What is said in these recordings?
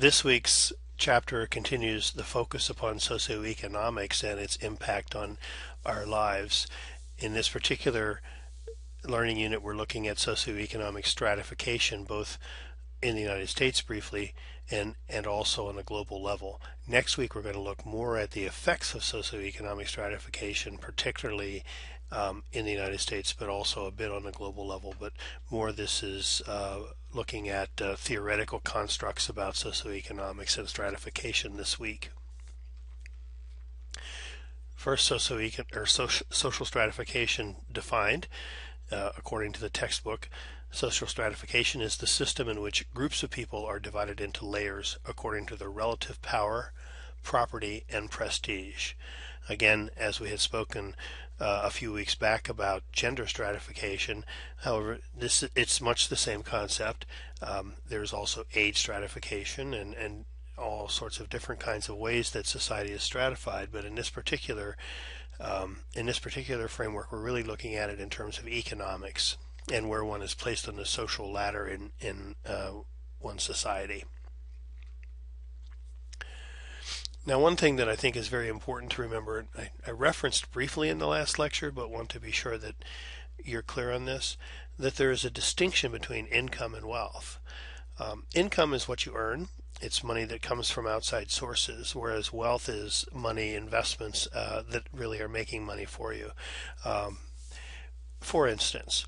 This week's chapter continues the focus upon socioeconomics and its impact on our lives. In this particular learning unit, we're looking at socioeconomic stratification, both in the United States briefly and also on a global level. Next week, we're going to look more at the effects of socioeconomic stratification, particularly in the United States, but also a bit on a global level. But more, this is looking at theoretical constructs about socioeconomics and stratification this week. First, social stratification defined, according to the textbook. Social stratification is the system in which groups of people are divided into layers according to their relative power, property, and prestige. Again, as we had spoken a few weeks back about gender stratification, however, it's much the same concept. There's also age stratification and all sorts of different kinds of ways that society is stratified. But in this particular framework, we're really looking at it in terms of economics and where one is placed on the social ladder in one's society. Now, one thing that I think is very important to remember, I referenced briefly in the last lecture, but want to be sure that you're clear on this, that there is a distinction between income and wealth. Income is what you earn. It's money that comes from outside sources, whereas wealth is money, investments that really are making money for you. For instance,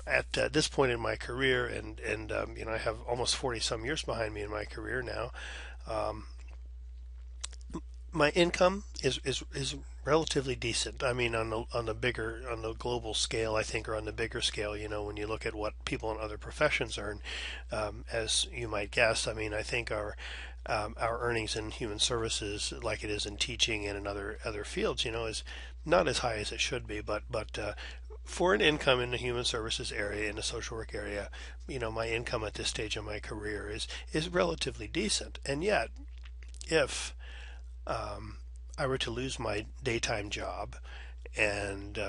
at this point in my career, and I have almost 40 some years behind me in my career now. My income is relatively decent. I mean, on the global scale, I think, or on the bigger scale, when you look at what people in other professions earn, as you might guess, I mean, I think our earnings in human services, like it is in teaching and in other fields, is not as high as it should be, but for an income in the human services area, in the social work area, my income at this stage of my career is relatively decent. And yet, if I were to lose my daytime job and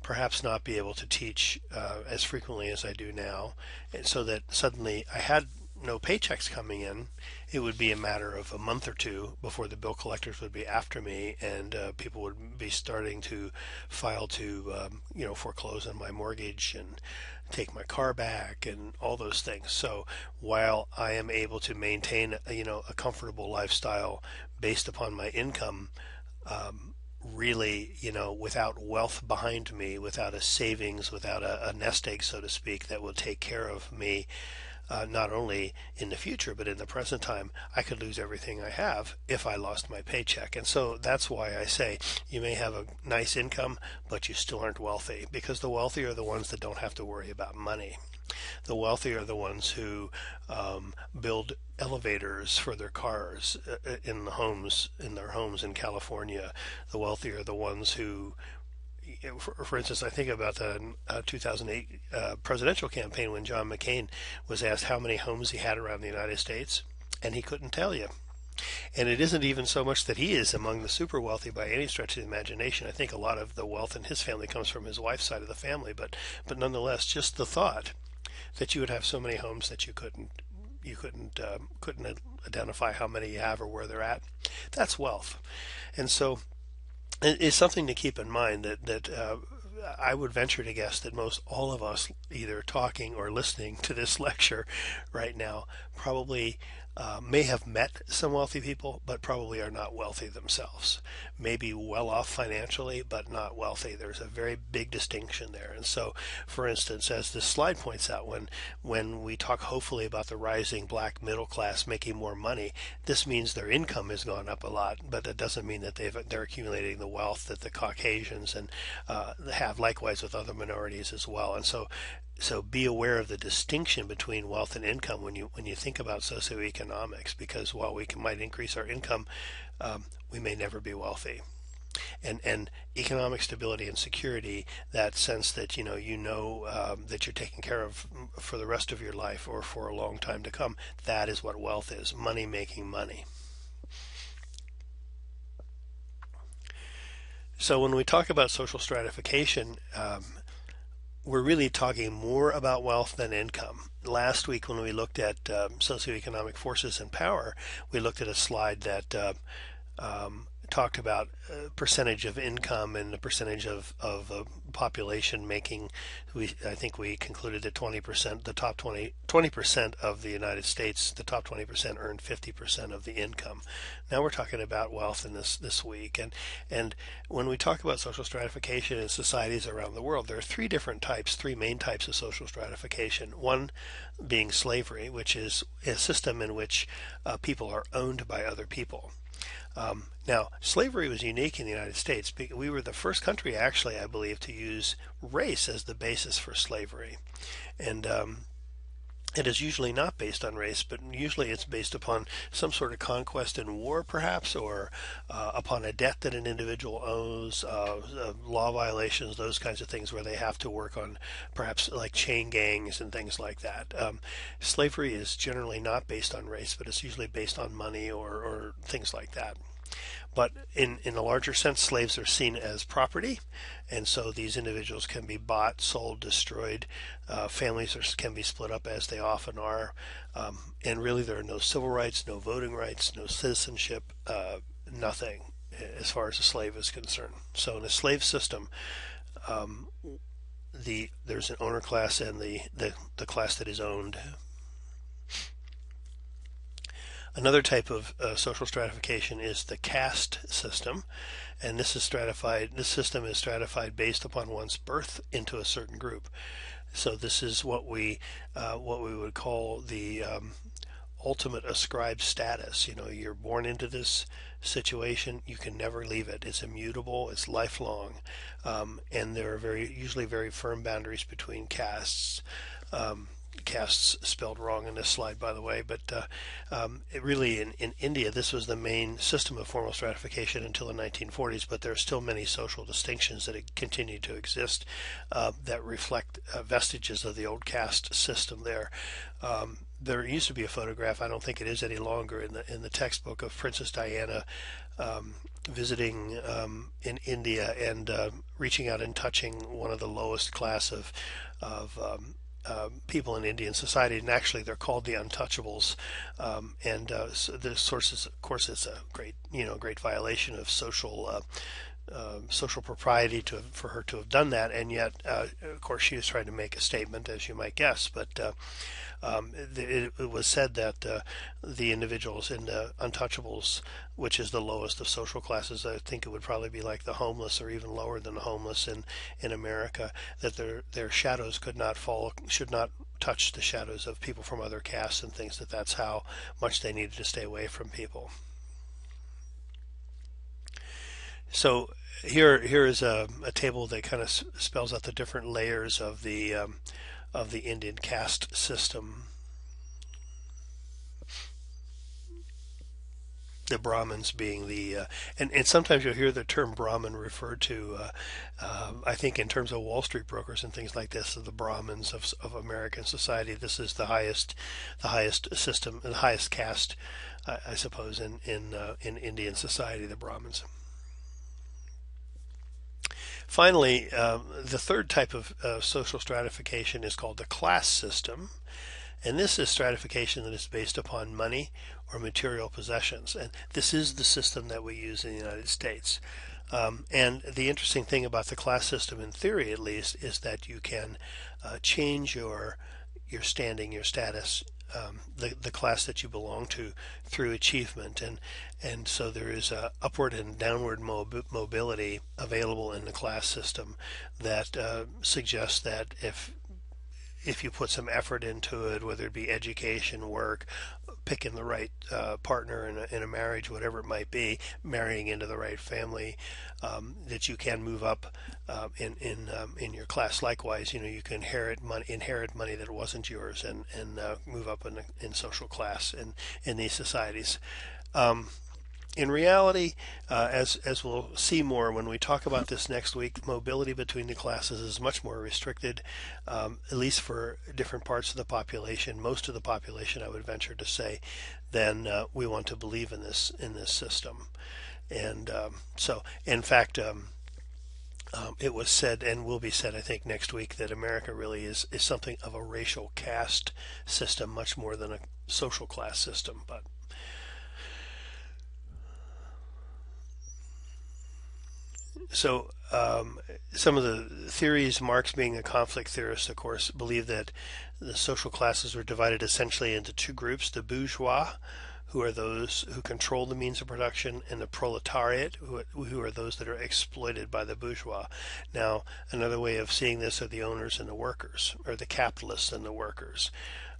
perhaps not be able to teach as frequently as I do now, and so that suddenly I had no paychecks coming in, it would be a matter of a month or two before the bill collectors would be after me, and people would be starting to file to foreclose on my mortgage and take my car back and all those things. So while I am able to maintain a comfortable lifestyle based upon my income, really, without wealth behind me, without a savings, without a nest egg, so to speak, that will take care of me, not only in the future, but in the present time, I could lose everything I have if I lost my paycheck. And so that's why I say you may have a nice income, but you still aren't wealthy, because the wealthy are the ones that don't have to worry about money. The wealthy are the ones who build elevators for their cars in their homes in California. The wealthy are the ones who, for instance, I think about the 2008 presidential campaign when John McCain was asked how many homes he had around the United States, and he couldn't tell you. And it isn't even so much that he is among the super wealthy by any stretch of the imagination. I think a lot of the wealth in his family comes from his wife's side of the family, but nonetheless, just the thought that you would have so many homes that you couldn't identify how many you have or where they're at, that's wealth. And so it's something to keep in mind that I would venture to guess that most all of us, either talking or listening to this lecture right now, probably may have met some wealthy people, but probably are not wealthy themselves. Maybe well off financially, but not wealthy. There's a very big distinction there. And so, for instance, as this slide points out, when we talk hopefully about the rising black middle class making more money, this means their income has gone up a lot, but that doesn't mean that they're accumulating the wealth that the Caucasians and have, likewise with other minorities as well. And so be aware of the distinction between wealth and income when you think about socioeconomics, because while we might increase our income, we may never be wealthy. And economic stability and security, that sense that that you're taken care of for the rest of your life or for a long time to come, that is what wealth is: money making money. So when we talk about social stratification, we're really talking more about wealth than income. Last week, when we looked at socioeconomic forces and power, we looked at a slide that talked about percentage of income and the percentage of population making. I think we concluded that 20%, the top 20% of the United States, the top 20% earned 50% of the income. Now we're talking about wealth in this week, and when we talk about social stratification in societies around the world, there are three main types of social stratification. One being slavery, which is a system in which people are owned by other people. Now, slavery was unique in the United States. We were the first country, actually, I believe, to use race as the basis for slavery. And it is usually not based on race, but usually it's based upon some sort of conquest and war, perhaps, or upon a debt that an individual owes, law violations, those kinds of things where they have to work on perhaps like chain gangs and things like that. Slavery is generally not based on race, but it's usually based on money or things like that. But in a larger sense, slaves are seen as property, and so these individuals can be bought, sold, destroyed. Families can be split up, as they often are. And really, there are no civil rights, no voting rights, no citizenship, nothing as far as a slave is concerned. So in a slave system, there's an owner class and the class that is owned. Another type of social stratification is the caste system, and this system is stratified based upon one's birth into a certain group. So this is what we would call the ultimate ascribed status. You know, you're born into this situation, you can never leave it. It's immutable, it's lifelong, and there are usually very firm boundaries between castes. Castes spelled wrong in this slide, by the way, but it really in India this was the main system of formal stratification until the 1940s, but there are still many social distinctions that continue to exist that reflect vestiges of the old caste system there. There used to be a photograph, I don't think it is any longer, in the textbook of Princess Diana visiting in India and reaching out and touching one of the lowest class of people in Indian society, and actually they're called the untouchables. So the sources, of course, it's a great violation of social propriety for her to have done that, and yet, of course, she was trying to make a statement, as you might guess. But it was said that the individuals in the untouchables, which is the lowest of social classes, I think it would probably be like the homeless or even lower than the homeless in America, that their shadows should not touch the shadows of people from other castes and things. That's how much they needed to stay away from people. So here is a table that kind of spells out the different layers of the Indian caste system. The Brahmins being and sometimes you'll hear the term Brahmin referred to, I think in terms of Wall Street brokers and things like this, of the Brahmins of American society. This is the highest system, the highest caste, I suppose, in Indian society, the Brahmins. Finally, the third type of social stratification is called the class system. And this is stratification that is based upon money or material possessions. And this is the system that we use in the United States. And the interesting thing about the class system, in theory at least, is that you can change your standing, your status, the class that you belong to, through achievement, and so there is a upward and downward mobility available in the class system that suggests that if you put some effort into it, whether it be education, work, picking the right partner in a marriage, whatever it might be, marrying into the right family, that you can move up in your class. Likewise, you can inherit money that wasn't yours, and move up in social class in these societies. In reality, as we'll see more when we talk about this next week, mobility between the classes is much more restricted, at least for different parts of the population, most of the population, I would venture to say, than we want to believe in this system. And so, in fact, It was said, and will be said, I think, next week, that America really is something of a racial caste system, much more than a social class system. But so some of the theories, Marx being a conflict theorist, of course, believe that the social classes were divided essentially into two groups: the bourgeois, who are those who control the means of production, and the proletariat, who are those that are exploited by the bourgeois. Now, another way of seeing this are the owners and the workers, or the capitalists and the workers.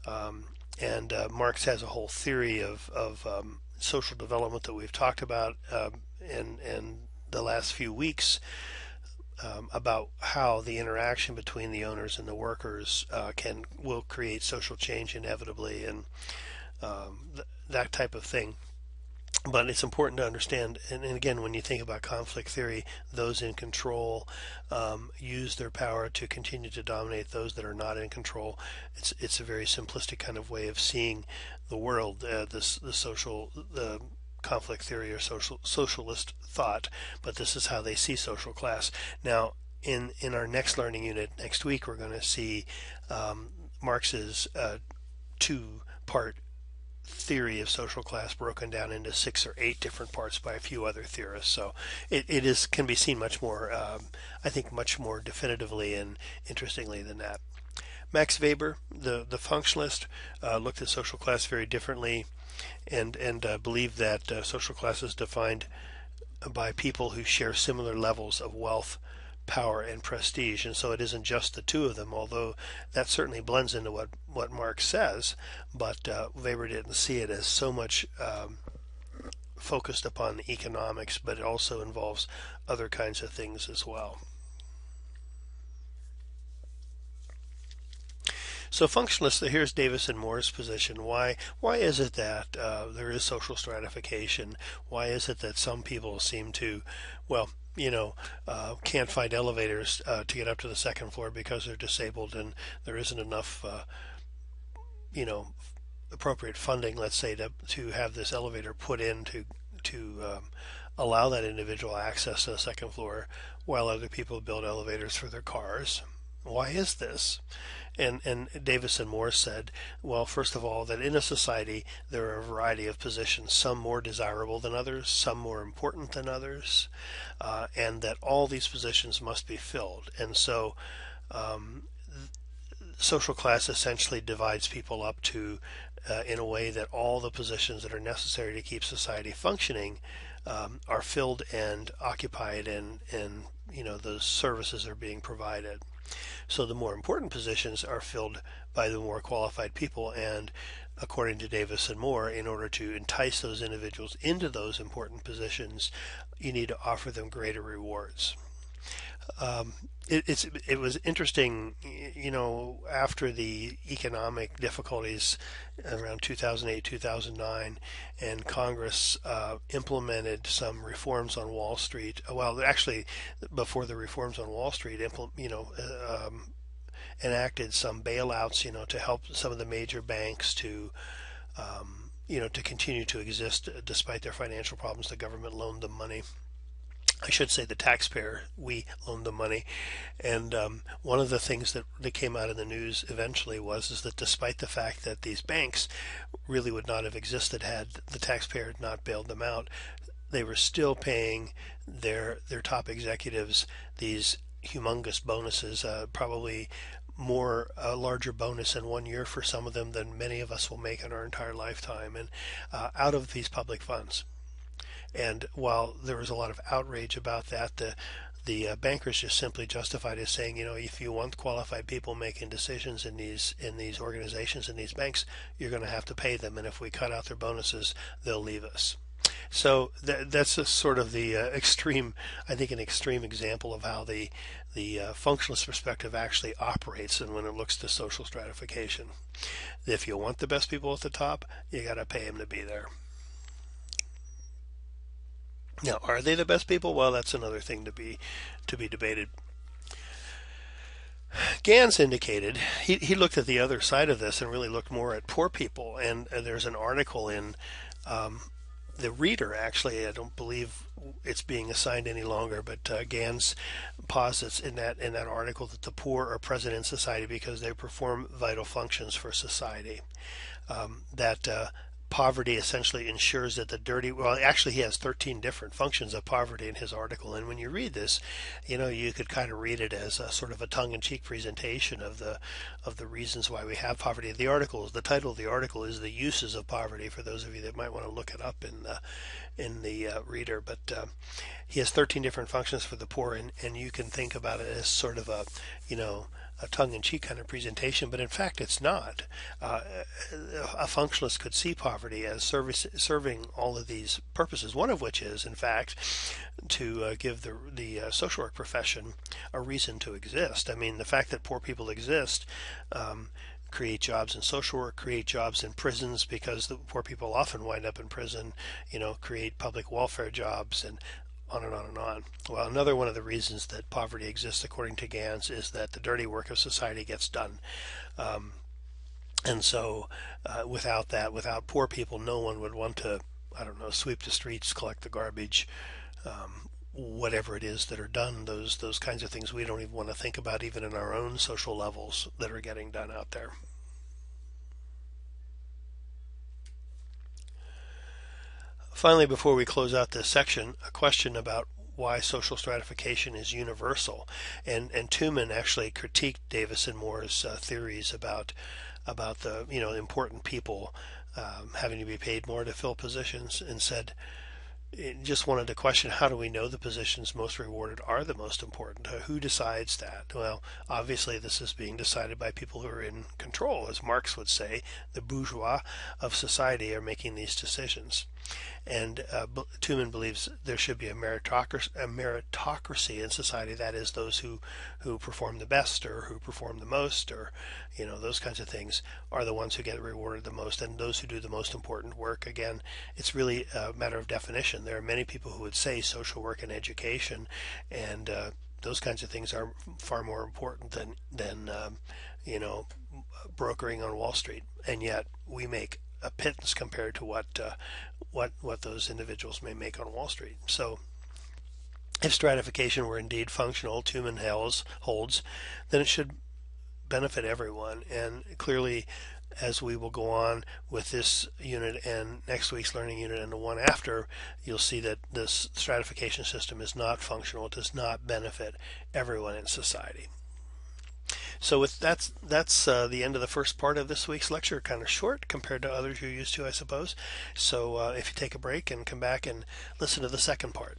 And Marx has a whole theory of social development that we've talked about in the last few weeks, about how the interaction between the owners and the workers will create social change inevitably, and that type of thing. But it's important to understand, and again, when you think about conflict theory, those in control use their power to continue to dominate those that are not in control. It's a very simplistic kind of way of seeing the world, the conflict theory or socialist thought, but this is how they see social class. Now, in our next learning unit next week, we're going to see Marx's two-part theory of social class broken down into 6 or 8 different parts by a few other theorists. So it can be seen much more, I think, much more definitively and interestingly than that. Max Weber, the functionalist, looked at social class very differently, and believed that social class is defined by people who share similar levels of wealth, power, and prestige. And so it isn't just the two of them, although that certainly blends into what Marx says, but Weber didn't see it as so much focused upon economics, but it also involves other kinds of things as well. So functionalists, here's Davis and Moore's position. Why is it that there is social stratification? Why is it that some people seem to, well, can't find elevators to get up to the second floor because they're disabled, and there isn't enough, appropriate funding, let's say, to have this elevator put in to allow that individual access to the second floor, while other people build elevators for their cars? Why is this? And Davis and Moore said, well, first of all, that in a society there are a variety of positions, some more desirable than others, some more important than others, and that all these positions must be filled. And so social class essentially divides people up to, in a way that all the positions that are necessary to keep society functioning are filled and occupied, and those services are being provided. So the more important positions are filled by the more qualified people, and according to Davis and Moore, in order to entice those individuals into those important positions, you need to offer them greater rewards. It was interesting, after the economic difficulties around 2008, 2009, and Congress implemented some reforms on Wall Street. Well, actually, before the reforms on Wall Street, enacted some bailouts, to help some of the major banks to to continue to exist despite their financial problems. The government loaned them money. I should say the taxpayer, we loaned the money. And one of the things that came out in the news eventually is that despite the fact that these banks really would not have existed had the taxpayer not bailed them out, they were still paying their top executives these humongous bonuses, probably a larger bonus in 1 year for some of them than many of us will make in our entire lifetime, and out of these public funds. And while there was a lot of outrage about that, the bankers just simply justified it as saying, if you want qualified people making decisions in these organizations, in these banks, you're going to have to pay them, and if we cut out their bonuses, they'll leave us. So that's a sort of the extreme, I think, an extreme example of how the functionalist perspective actually operates, and when it looks to social stratification. If you want the best people at the top, you got to pay them to be there. Now, are they the best people? Well, that's another thing to be debated. Gans indicated he looked at the other side of this and really looked more at poor people. And there's an article in the reader, actually, I don't believe it's being assigned any longer, but Gans posits in that article that the poor are present in society because they perform vital functions for society. That poverty essentially ensures that the dirty, well, actually he has 13 different functions of poverty in his article, and when you read this, you could kind of read it as a sort of a tongue-in-cheek presentation of the reasons why we have poverty. The title of the article is "The Uses of Poverty," for those of you that might want to look it up in the reader. But he has 13 different functions for the poor, and you can think about it as sort of a tongue-in-cheek kind of presentation, but in fact it's not. A functionalist could see poverty as serving all of these purposes, one of which is, in fact, to give the social work profession a reason to exist. I mean, the fact that poor people exist create jobs in social work, create jobs in prisons because the poor people often wind up in prison, create public welfare jobs, and on and on and on. Well, another one of the reasons that poverty exists, according to Gans, is that the dirty work of society gets done. And so without poor people, no one would want to, I don't know, sweep the streets, collect the garbage, whatever it is that are done, those kinds of things we don't even want to think about even in our own social levels that are getting done out there. Finally, before we close out this section, a question about why social stratification is universal. And Tuman actually critiqued Davis and Moore's theories about the important people having to be paid more to fill positions, and said, just wanted to question, how do we know the positions most rewarded are the most important? Who decides that? Well, obviously this is being decided by people who are in control. As Marx would say, the bourgeois of society are making these decisions. And Tuman believes there should be a meritocracy in society. That is, those who perform the best or who perform the most, or those kinds of things, are the ones who get rewarded the most. And those who do the most important work, again, it's really a matter of definition. There are many people who would say social work and education, and those kinds of things are far more important than brokering on Wall Street. And yet we make a pittance compared to what those individuals may make on Wall Street. So if stratification were indeed functional, Tuman holds, then it should benefit everyone. And clearly, as we will go on with this unit and next week's learning unit and the one after, you'll see that this stratification system is not functional. It does not benefit everyone in society. So that's the end of the first part of this week's lecture. Kind of short compared to others you're used to, I suppose. So if you take a break and come back and listen to the second part.